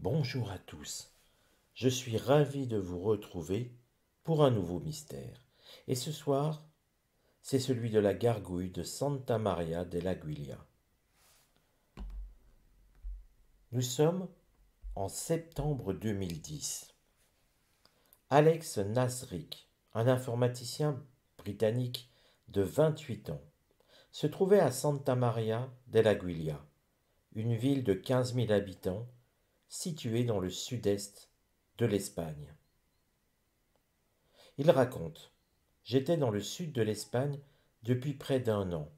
Bonjour à tous, je suis ravi de vous retrouver pour un nouveau mystère. Et ce soir, c'est celui de la gargouille de Santa Maria dell'Aguilia. Nous sommes en septembre 2010. Alex Nasrick, un informaticien britannique de 28 ans, se trouvait à Santa Maria dell'Aguilia, une ville de 15 000 habitants située dans le sud-est de l'Espagne. Il raconte: J'étais dans le sud de l'Espagne depuis près d'un an.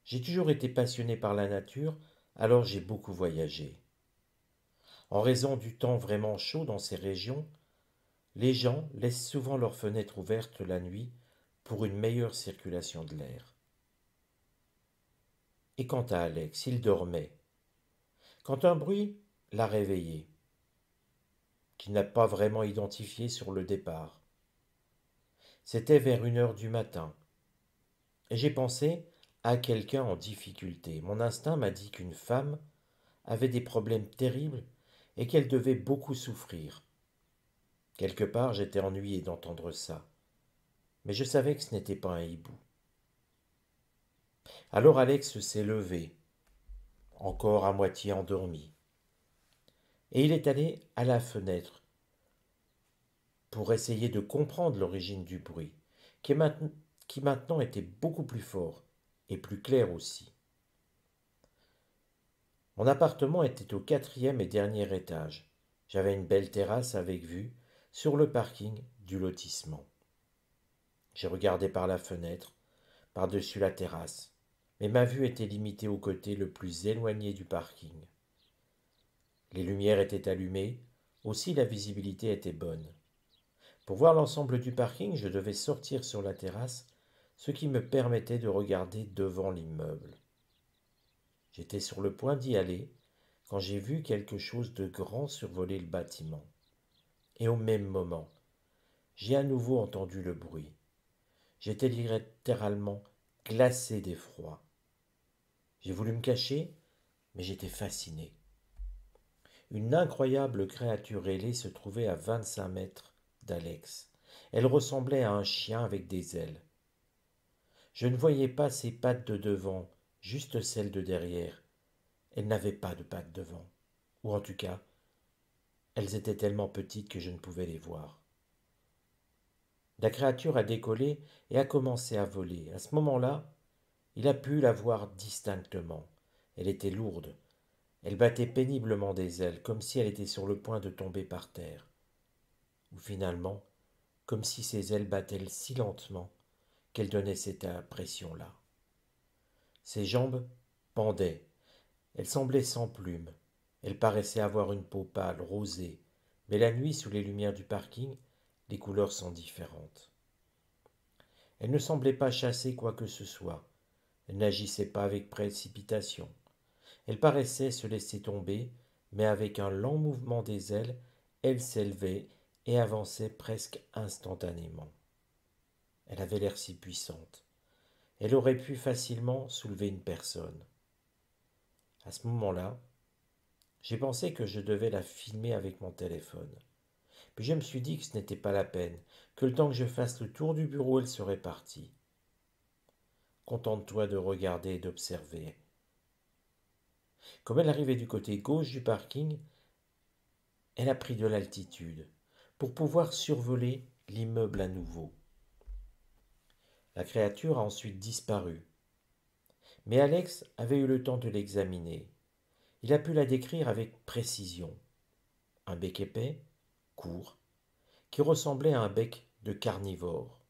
J'ai toujours été passionné par la nature, alors j'ai beaucoup voyagé. En raison du temps vraiment chaud dans ces régions, les gens laissent souvent leurs fenêtres ouvertes la nuit pour une meilleure circulation de l'air. Et quant à Alex, il dormait, quand un bruit l'a réveillé, qu'il n'a pas vraiment identifié sur le départ. C'était vers 1 heure du matin, et j'ai pensé à quelqu'un en difficulté. Mon instinct m'a dit qu'une femme avait des problèmes terribles et qu'elle devait beaucoup souffrir. Quelque part, j'étais ennuyé d'entendre ça, mais je savais que ce n'était pas un hibou. Alors Alex s'est levé, encore à moitié endormi, et il est allé à la fenêtre pour essayer de comprendre l'origine du bruit, qui maintenant était beaucoup plus fort et plus clair aussi. Mon appartement était au 4e et dernier étage. J'avais une belle terrasse avec vue sur le parking du lotissement. J'ai regardé par la fenêtre, par-dessus la terrasse, mais ma vue était limitée au côté le plus éloigné du parking. Les lumières étaient allumées, aussi la visibilité était bonne. Pour voir l'ensemble du parking, je devais sortir sur la terrasse, ce qui me permettait de regarder devant l'immeuble. J'étais sur le point d'y aller quand j'ai vu quelque chose de grand survoler le bâtiment. Et au même moment, j'ai à nouveau entendu le bruit. J'étais littéralement glacé d'effroi. J'ai voulu me cacher, mais j'étais fasciné. Une incroyable créature ailée se trouvait à 25 mètres d'Alex. Elle ressemblait à un chien avec des ailes. Je ne voyais pas ses pattes de devant, juste celles de derrière. Elle n'avait pas de pattes devant, ou en tout cas, elles étaient tellement petites que je ne pouvais les voir. La créature a décollé et a commencé à voler. À ce moment-là, il a pu la voir distinctement. Elle était lourde. Elle battait péniblement des ailes, comme si elle était sur le point de tomber par terre. Ou finalement, comme si ses ailes battaient si lentement qu'elle donnait cette impression-là. Ses jambes pendaient. Elle semblait sans plumes. Elle paraissait avoir une peau pâle, rosée, mais la nuit, sous les lumières du parking, les couleurs sont différentes. Elle ne semblait pas chasser quoi que ce soit. Elle n'agissait pas avec précipitation. Elle paraissait se laisser tomber, mais avec un lent mouvement des ailes, elle s'élevait et avançait presque instantanément. Elle avait l'air si puissante. Elle aurait pu facilement soulever une personne. À ce moment-là, j'ai pensé que je devais la filmer avec mon téléphone. Puis je me suis dit que ce n'était pas la peine, que le temps que je fasse le tour du bureau, elle serait partie. Contente-toi de regarder et d'observer. Comme elle arrivait du côté gauche du parking, elle a pris de l'altitude pour pouvoir survoler l'immeuble à nouveau. La créature a ensuite disparu. Mais Alex avait eu le temps de l'examiner. Il a pu la décrire avec précision. Un bec épais, court, qui ressemblait à un bec de carnivore.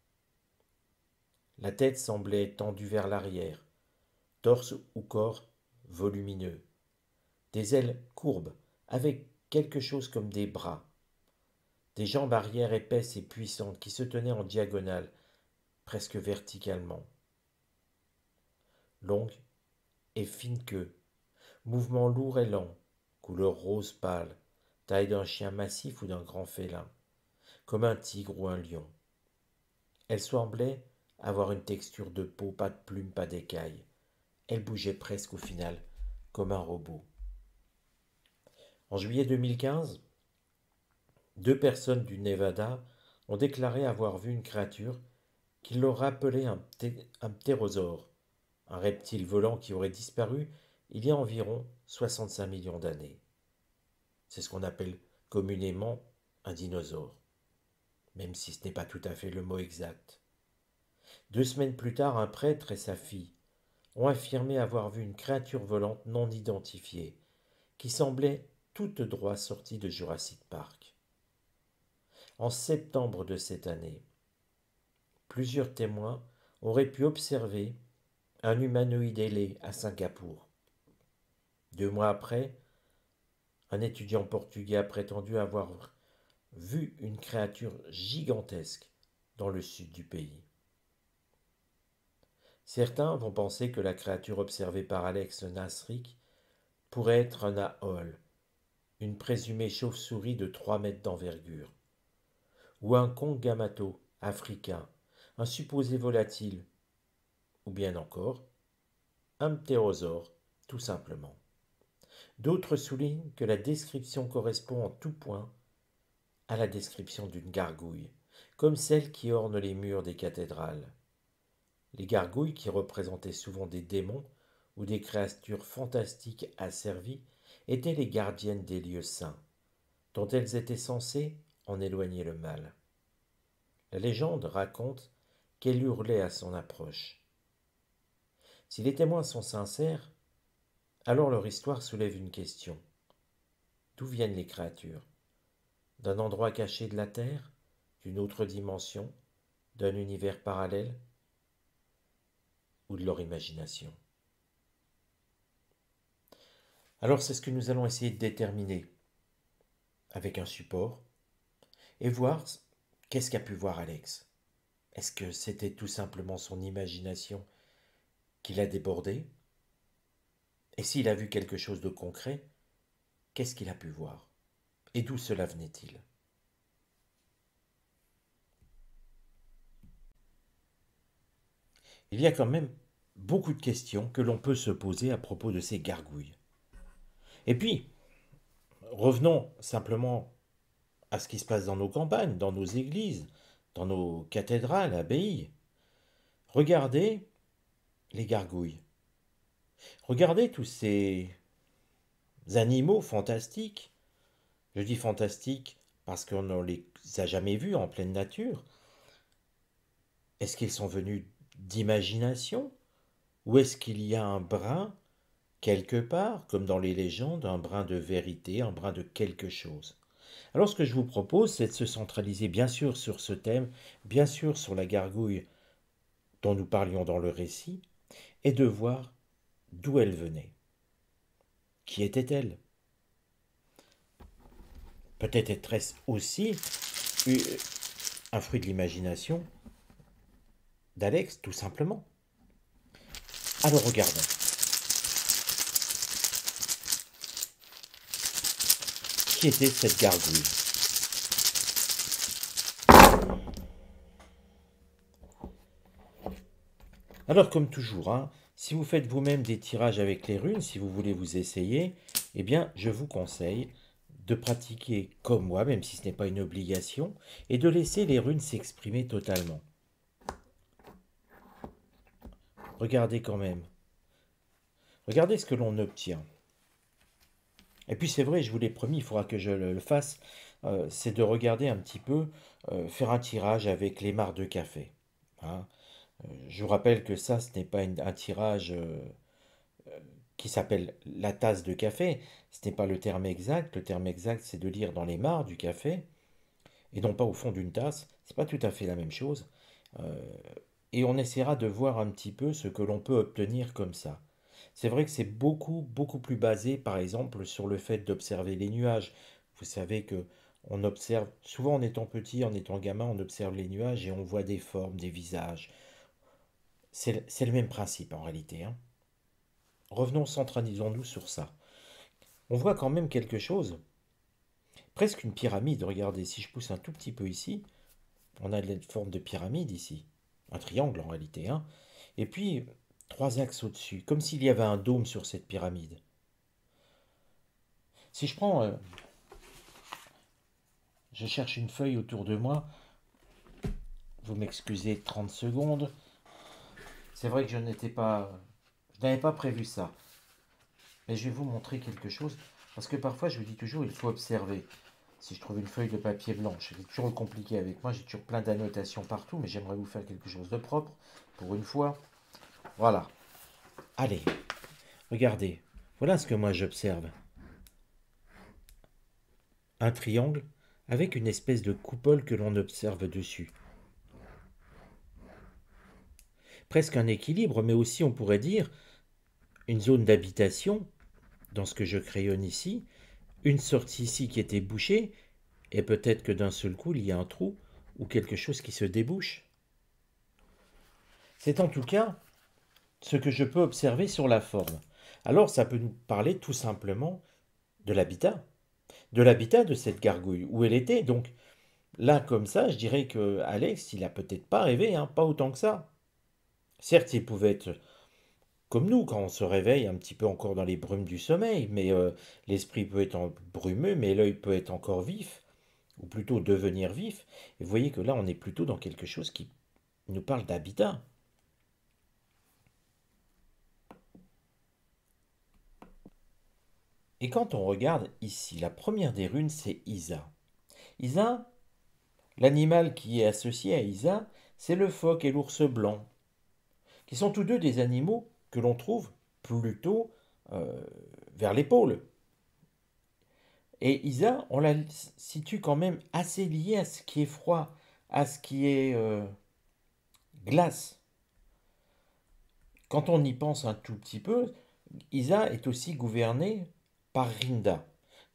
La tête semblait tendue vers l'arrière, torse ou corps volumineux. Des ailes courbes, avec quelque chose comme des bras. Des jambes arrière épaisses et puissantes qui se tenaient en diagonale, presque verticalement. Longue et fine queue, mouvement lourd et lent, couleur rose pâle, taille d'un chien massif ou d'un grand félin, comme un tigre ou un lion. Elle semblait avoir une texture de peau, pas de plumes, pas d'écailles. Elle bougeait presque au final, comme un robot. En juillet 2015, deux personnes du Nevada ont déclaré avoir vu une créature qui leur rappelait un ptérosaure, un reptile volant qui aurait disparu il y a environ 65 millions d'années. C'est ce qu'on appelle communément un dinosaure, même si ce n'est pas tout à fait le mot exact. 2 semaines plus tard, un prêtre et sa fille ont affirmé avoir vu une créature volante non identifiée, qui semblait toute droit sortie de Jurassic Park. En septembre de cette année, plusieurs témoins auraient pu observer un humanoïde ailé à Singapour. 2 mois après, un étudiant portugais a prétendu avoir vu une créature gigantesque dans le sud du pays. Certains vont penser que la créature observée par Alex Nasrik pourrait être un Aol, une présumée chauve-souris de 3 mètres d'envergure, ou un Kongamato africain, un supposé volatile, ou bien encore un ptérosaure, tout simplement. D'autres soulignent que la description correspond en tout point à la description d'une gargouille, comme celle qui orne les murs des cathédrales. Les gargouilles, qui représentaient souvent des démons ou des créatures fantastiques asservies, étaient les gardiennes des lieux saints, dont elles étaient censées en éloigner le mal. La légende raconte qu'elle hurlait à son approche. Si les témoins sont sincères, alors leur histoire soulève une question. D'où viennent les créatures? D'un endroit caché de la Terre? D'une autre dimension? D'un univers parallèle? Ou de leur imagination? Alors c'est ce que nous allons essayer de déterminer avec un support et voir qu'est-ce qu'a pu voir Alex. Est-ce que c'était tout simplement son imagination qui l'a débordé? Et s'il a vu quelque chose de concret, qu'est-ce qu'il a pu voir? Et d'où cela venait-il? Il y a quand même beaucoup de questions que l'on peut se poser à propos de ces gargouilles. Et puis, revenons simplement à ce qui se passe dans nos campagnes, dans nos églises, dans nos cathédrales, abbayes. Regardez les gargouilles. Regardez tous ces animaux fantastiques. Je dis fantastiques parce qu'on ne les a jamais vus en pleine nature. Est-ce qu'ils sont venus d'imagination? Ou est-ce qu'il y a un brin, quelque part, comme dans les légendes, un brin de vérité, un brin de quelque chose? Alors ce que je vous propose, c'est de se centraliser bien sûr sur ce thème, bien sûr sur la gargouille dont nous parlions dans le récit, et de voir d'où elle venait. Qui était-elle? Peut-être était-ce aussi un fruit de l'imagination d'Alex, tout simplement. Alors regardons. Qui était cette gargouille? Alors comme toujours, hein, si vous faites vous-même des tirages avec les runes, si vous voulez vous essayer, eh bien je vous conseille de pratiquer comme moi, même si ce n'est pas une obligation, et de laisser les runes s'exprimer totalement. Regardez quand même. Regardez ce que l'on obtient. Et puis c'est vrai, je vous l'ai promis, il faudra que je le fasse, c'est de regarder un petit peu, faire un tirage avec les marcs de café. Hein. Je vous rappelle que ça, ce n'est pas un tirage qui s'appelle la tasse de café, ce n'est pas le terme exact. Le terme exact, c'est de lire dans les marcs du café, et non pas au fond d'une tasse. C'est pas tout à fait la même chose. Euh, et on essaiera de voir un petit peu ce que l'on peut obtenir comme ça. C'est vrai que c'est beaucoup plus basé, par exemple, sur le fait d'observer les nuages. Vous savez que on observe, souvent en étant petit, en étant gamin, on observe les nuages et on voit des formes, des visages. C'est le même principe en réalité. Hein. Revenons, centralisons-nous sur ça. On voit quand même quelque chose, presque une pyramide. Regardez, si je pousse un tout petit peu ici, on a une forme de pyramide ici. Un triangle en réalité. Hein. Et puis, 3 axes au-dessus, comme s'il y avait un dôme sur cette pyramide. Si je prends, je cherche une feuille autour de moi, vous m'excusez 30 secondes. C'est vrai que je n'avais pas prévu ça. Mais je vais vous montrer quelque chose, parce que parfois je vous dis toujours, il faut observer. Si je trouve une feuille de papier blanche, c'est toujours compliqué avec moi, j'ai toujours plein d'annotations partout, mais j'aimerais vous faire quelque chose de propre, pour une fois. Voilà. Allez, regardez. Voilà ce que moi j'observe. Un triangle avec une espèce de coupole que l'on observe dessus. Presque un équilibre, mais aussi on pourrait dire une zone d'habitation, dans ce que je crayonne ici, une sortie ici qui était bouchée, et peut-être que d'un seul coup il y a un trou ou quelque chose qui se débouche. C'est en tout cas ce que je peux observer sur la forme. Alors ça peut nous parler tout simplement de l'habitat de cette gargouille, où elle était. Donc là, comme ça, je dirais que Alex, il a peut-être pas rêvé, hein, pas autant que ça. Certes, il pouvait être comme nous, quand on se réveille un petit peu encore dans les brumes du sommeil, mais l'esprit peut être brumeux, mais l'œil peut être encore vif, ou plutôt devenir vif. Et vous voyez que là, on est plutôt dans quelque chose qui nous parle d'habitat. Et quand on regarde ici, la première des runes, c'est Isa. Isa, l'animal qui est associé à Isa, c'est le phoque et l'ours blanc, qui sont tous deux des animaux que l'on trouve plutôt euh, vers les pôles. Et Isa, on la situe quand même assez liée à ce qui est froid, à ce qui est glace. Quand on y pense un tout petit peu, Isa est aussi gouvernée par Rinda,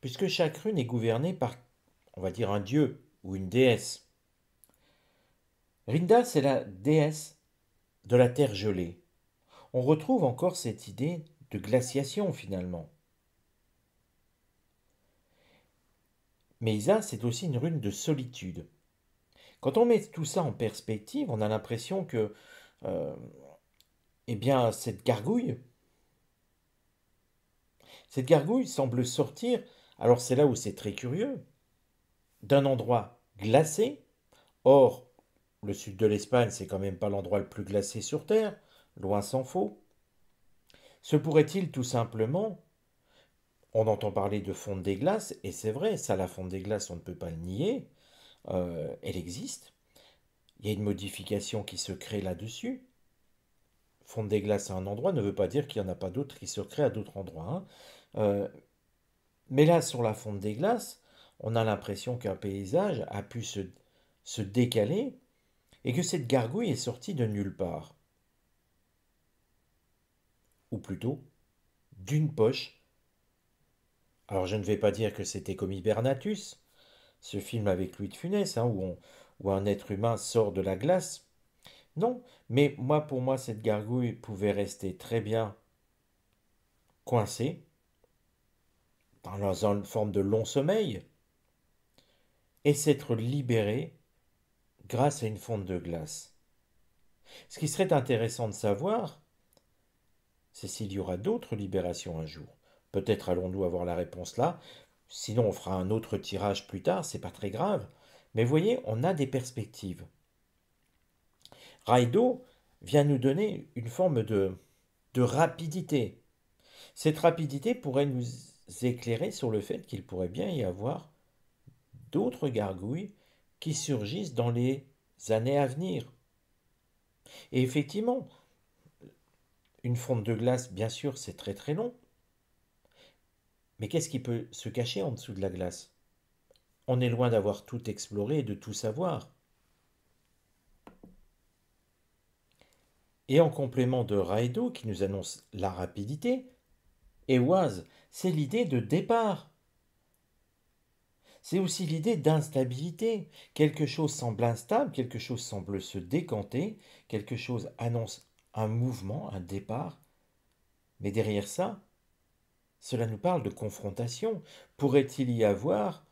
puisque chaque rune est gouvernée par, on va dire, un dieu ou une déesse. Rinda, c'est la déesse de la terre gelée. On retrouve encore cette idée de glaciation finalement. Mais Isa, c'est aussi une rune de solitude. Quand on met tout ça en perspective, on a l'impression que, euh, eh bien, cette gargouille semble sortir, alors c'est là où c'est très curieux, d'un endroit glacé. Or, le sud de l'Espagne, c'est quand même pas l'endroit le plus glacé sur Terre, loin s'en faut. Se pourrait-il tout simplement, on entend parler de fonte des glaces, et c'est vrai, ça, la fonte des glaces, on ne peut pas le nier, elle existe. Il y a une modification qui se crée là-dessus. Fonte des glaces à un endroit ne veut pas dire qu'il n'y en a pas d'autres qui se créent à d'autres endroits, hein. Euh, mais là, sur la fonte des glaces, on a l'impression qu'un paysage a pu se décaler et que cette gargouille est sortie de nulle part. Ou plutôt, d'une poche. Alors je ne vais pas dire que c'était comme Hibernatus, ce film avec Louis de Funès, hein, où un être humain sort de la glace. Non, mais moi, pour moi, cette gargouille pouvait rester très bien coincée dans une forme de long sommeil et s'être libérée grâce à une fonte de glace. Ce qui serait intéressant de savoir, c'est s'il y aura d'autres libérations un jour. Peut-être allons-nous avoir la réponse là, sinon on fera un autre tirage plus tard, c'est pas très grave. Mais voyez, on a des perspectives. Raido vient nous donner une forme de rapidité. Cette rapidité pourrait nous éclairer sur le fait qu'il pourrait bien y avoir d'autres gargouilles qui surgissent dans les années à venir. Et effectivement, une fonte de glace, bien sûr, c'est très très long. Mais qu'est-ce qui peut se cacher en dessous de la glace? On est loin d'avoir tout exploré et de tout savoir. Et en complément de Raido qui nous annonce la rapidité, Ewaz, c'est l'idée de départ. C'est aussi l'idée d'instabilité. Quelque chose semble instable, quelque chose semble se décanter, quelque chose annonce un mouvement, un départ. Mais derrière ça, cela nous parle de confrontation. Pourrait-il y avoir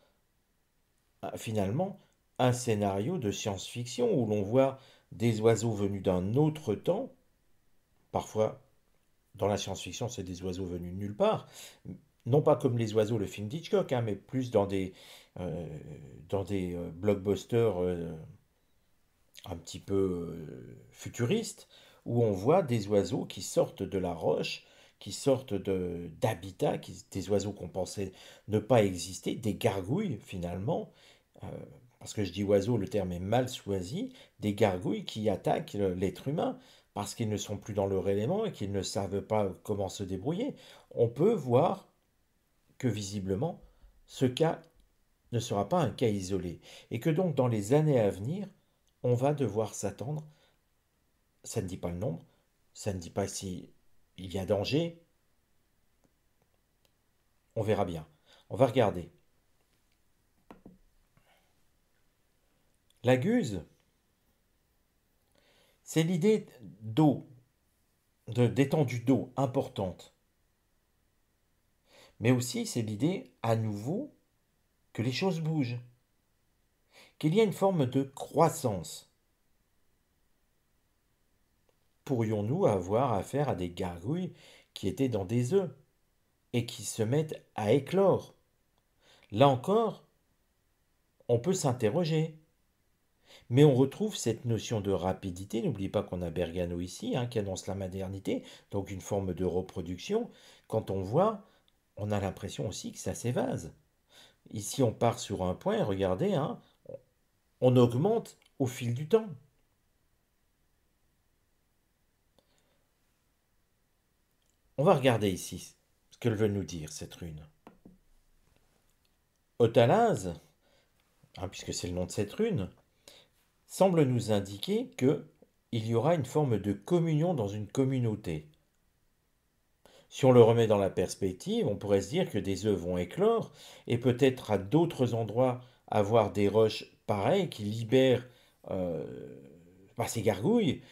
finalement un scénario de science-fiction où l'on voit des oiseaux venus d'un autre temps? Parfois, dans la science-fiction, c'est des oiseaux venus de nulle part. non pas comme les oiseaux, le film d'Hitchcock, hein, mais plus euh, dans des blockbusters un petit peu futuristes, où on voit des oiseaux qui sortent de la roche, qui sortent d'habitats, des oiseaux qu'on pensait ne pas exister, des gargouilles finalement, euh, parce que je dis oiseaux, le terme est mal choisi, des gargouilles qui attaquent l'être humain parce qu'ils ne sont plus dans leur élément et qu'ils ne savent pas comment se débrouiller. On peut voir que visiblement, ce cas ne sera pas un cas isolé et que donc dans les années à venir, on va devoir s'attendre, ça ne dit pas le nombre, ça ne dit pas si il y a danger, on verra bien. On va regarder. La guse, c'est l'idée d'eau, d'étendue d'eau importante. Mais aussi, c'est l'idée, à nouveau, que les choses bougent, qu'il y a une forme de croissance. Pourrions-nous avoir affaire à des gargouilles qui étaient dans des œufs et qui se mettent à éclore? Là encore, on peut s'interroger. Mais on retrouve cette notion de rapidité. N'oublie pas qu'on a Bergano ici, hein, qui annonce la modernité, donc une forme de reproduction. Quand on voit, on a l'impression aussi que ça s'évase. Ici, on part sur un point, regardez, hein, on augmente au fil du temps. On va regarder ici ce qu'elle veut nous dire, cette rune. Otalase, hein, puisque c'est le nom de cette rune, semble nous indiquer que il y aura une forme de communion dans une communauté. Si on le remet dans la perspective, on pourrait se dire que des œufs vont éclore et peut-être à d'autres endroits avoir des roches pareilles qui libèrent euh, ces gargouilles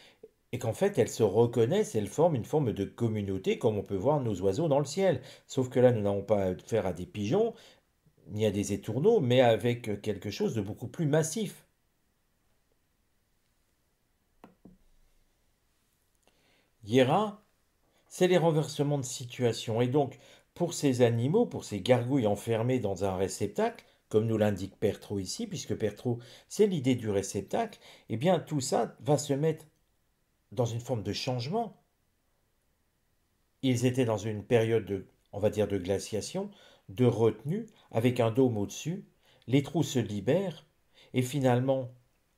et qu'en fait elles se reconnaissent, elles forment une forme de communauté comme on peut voir nos oiseaux dans le ciel. Sauf que là, nous n'avons pas affaire à des pigeons ni à des étourneaux, mais avec quelque chose de beaucoup plus massif. Hiera, c'est les renversements de situation. Et donc, pour ces animaux, pour ces gargouilles enfermées dans un réceptacle, comme nous l'indique Pertrault ici, puisque Pertrault, c'est l'idée du réceptacle, eh bien, tout ça va se mettre dans une forme de changement. Ils étaient dans une période de, on va dire, de glaciation, de retenue, avec un dôme au-dessus. Les trous se libèrent, et finalement,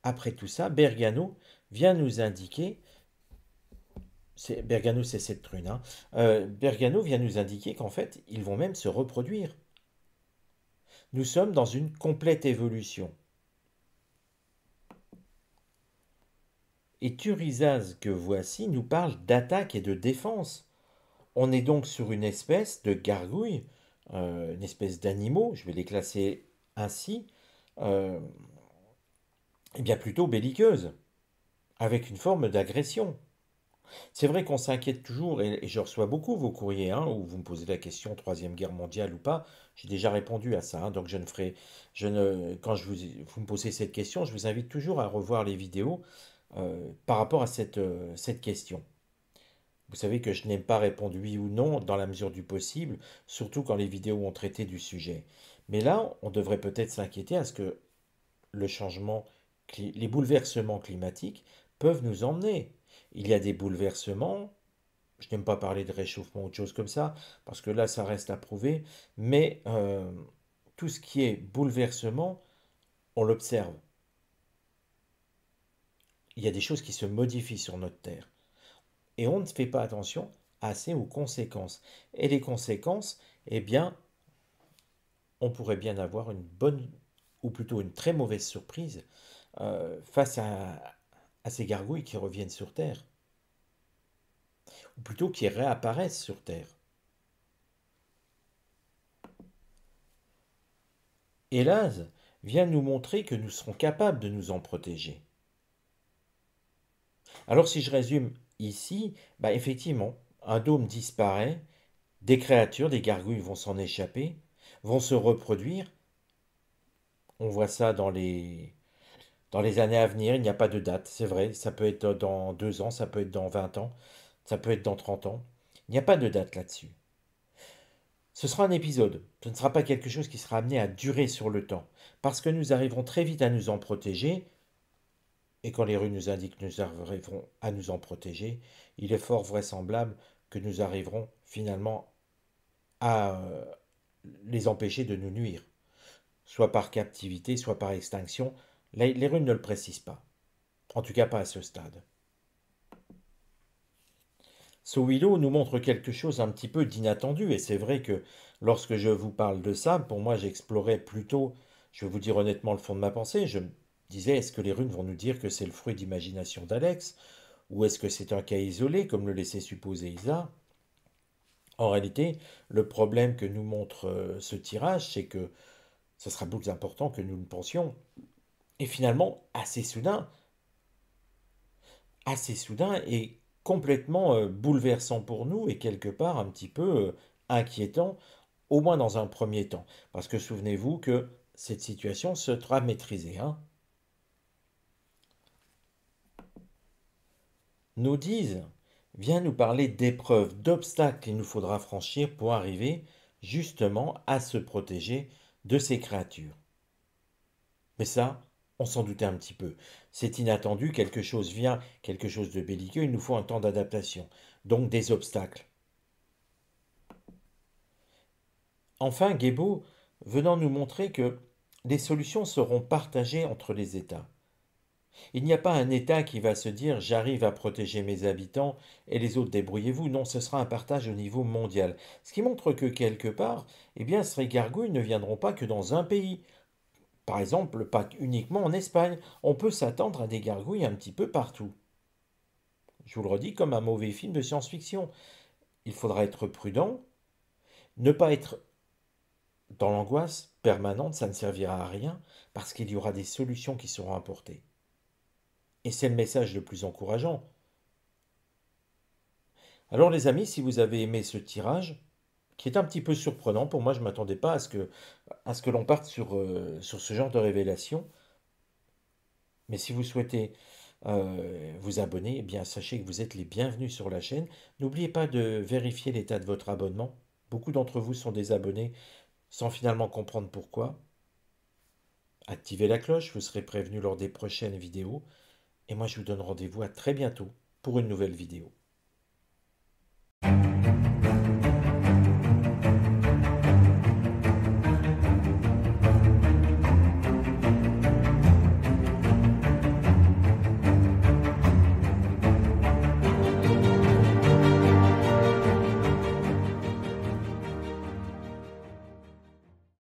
après tout ça, Bergano vient nous indiquer Bergano, c'est cette rune, hein. Bergano vient nous indiquer qu'en fait, ils vont même se reproduire. Nous sommes dans une complète évolution. Et Thurisaz que voici nous parle d'attaque et de défense. On est donc sur une espèce de gargouille, une espèce d'animaux, je vais les classer ainsi, euh, et bien plutôt belliqueuse, avec une forme d'agression. C'est vrai qu'on s'inquiète toujours, et je reçois beaucoup vos courriers, hein, où vous me posez la question Troisième Guerre mondiale ou pas. J'ai déjà répondu à ça, hein, donc je ne ferai, je ne, quand vous me posez cette question, je vous invite toujours à revoir les vidéos par rapport à cette question. Vous savez que je n'aime pas répondre oui ou non dans la mesure du possible, surtout quand les vidéos ont traité du sujet. Mais là, on devrait peut-être s'inquiéter à ce que le changement, les bouleversements climatiques peuvent nous emmener. Il y a des bouleversements, je n'aime pas parler de réchauffement ou de choses comme ça, parce que là, ça reste à prouver, mais tout ce qui est bouleversement, on l'observe. Il y a des choses qui se modifient sur notre Terre. Et on ne fait pas attention assez aux conséquences. Et les conséquences, eh bien, on pourrait bien avoir une bonne, ou plutôt une très mauvaise surprise face à ces gargouilles qui reviennent sur Terre, ou plutôt qui réapparaissent sur Terre. Hélas, vient nous montrer que nous serons capables de nous en protéger. Alors si je résume ici, bah effectivement, un dôme disparaît, des créatures, des gargouilles vont s'en échapper, vont se reproduire. On voit ça dans les années à venir, il n'y a pas de date, c'est vrai, ça peut être dans 2 ans, ça peut être dans 20 ans, ça peut être dans 30 ans. Il n'y a pas de date là-dessus. Ce sera un épisode, ce ne sera pas quelque chose qui sera amené à durer sur le temps, parce que nous arriverons très vite à nous en protéger, et quand les rues nous indiquent que nous arriverons à nous en protéger, il est fort vraisemblable que nous arriverons finalement à les empêcher de nous nuire, soit par captivité, soit par extinction. Les runes ne le précisent pas, en tout cas pas à ce stade. Ce Willow nous montre quelque chose un petit peu d'inattendu, et c'est vrai que lorsque je vous parle de ça, pour moi j'explorais plutôt, je vais vous dire honnêtement le fond de ma pensée, je me disais est-ce que les runes vont nous dire que c'est le fruit d'imagination d'Alex, ou est-ce que c'est un cas isolé, comme le laissait supposer Isa? En réalité, le problème que nous montre ce tirage, c'est que ce sera beaucoup plus important que nous le pensions. Et finalement, assez soudain et complètement bouleversant pour nous et quelque part un petit peu inquiétant, au moins dans un premier temps. Parce que souvenez-vous que cette situation sera maîtrisée. Hein. Nous disent, vient nous parler d'épreuves, d'obstacles qu'il nous faudra franchir pour arriver justement à se protéger de ces créatures. Mais ça, on s'en doutait un petit peu. C'est inattendu, quelque chose vient, quelque chose de belliqueux, il nous faut un temps d'adaptation, donc des obstacles. Enfin, Guébo venant nous montrer que les solutions seront partagées entre les États. Il n'y a pas un État qui va se dire j'arrive à protéger mes habitants et les autres débrouillez-vous. Non, ce sera un partage au niveau mondial. Ce qui montre que quelque part, eh bien, ces gargouilles ne viendront pas que dans un pays. Par exemple, pas uniquement en Espagne. On peut s'attendre à des gargouilles un petit peu partout. Je vous le redis, comme un mauvais film de science-fiction. Il faudra être prudent, ne pas être dans l'angoisse permanente, ça ne servira à rien, parce qu'il y aura des solutions qui seront apportées. Et c'est le message le plus encourageant. Alors les amis, si vous avez aimé ce tirage, qui est un petit peu surprenant, pour moi je ne m'attendais pas à ce que l'on parte sur ce genre de révélation, mais si vous souhaitez vous abonner, eh bien sachez que vous êtes les bienvenus sur la chaîne. N'oubliez pas de vérifier l'état de votre abonnement. Beaucoup d'entre vous sont des abonnés sans finalement comprendre pourquoi. Activez la cloche, vous serez prévenu lors des prochaines vidéos. Et moi je vous donne rendez-vous à très bientôt pour une nouvelle vidéo.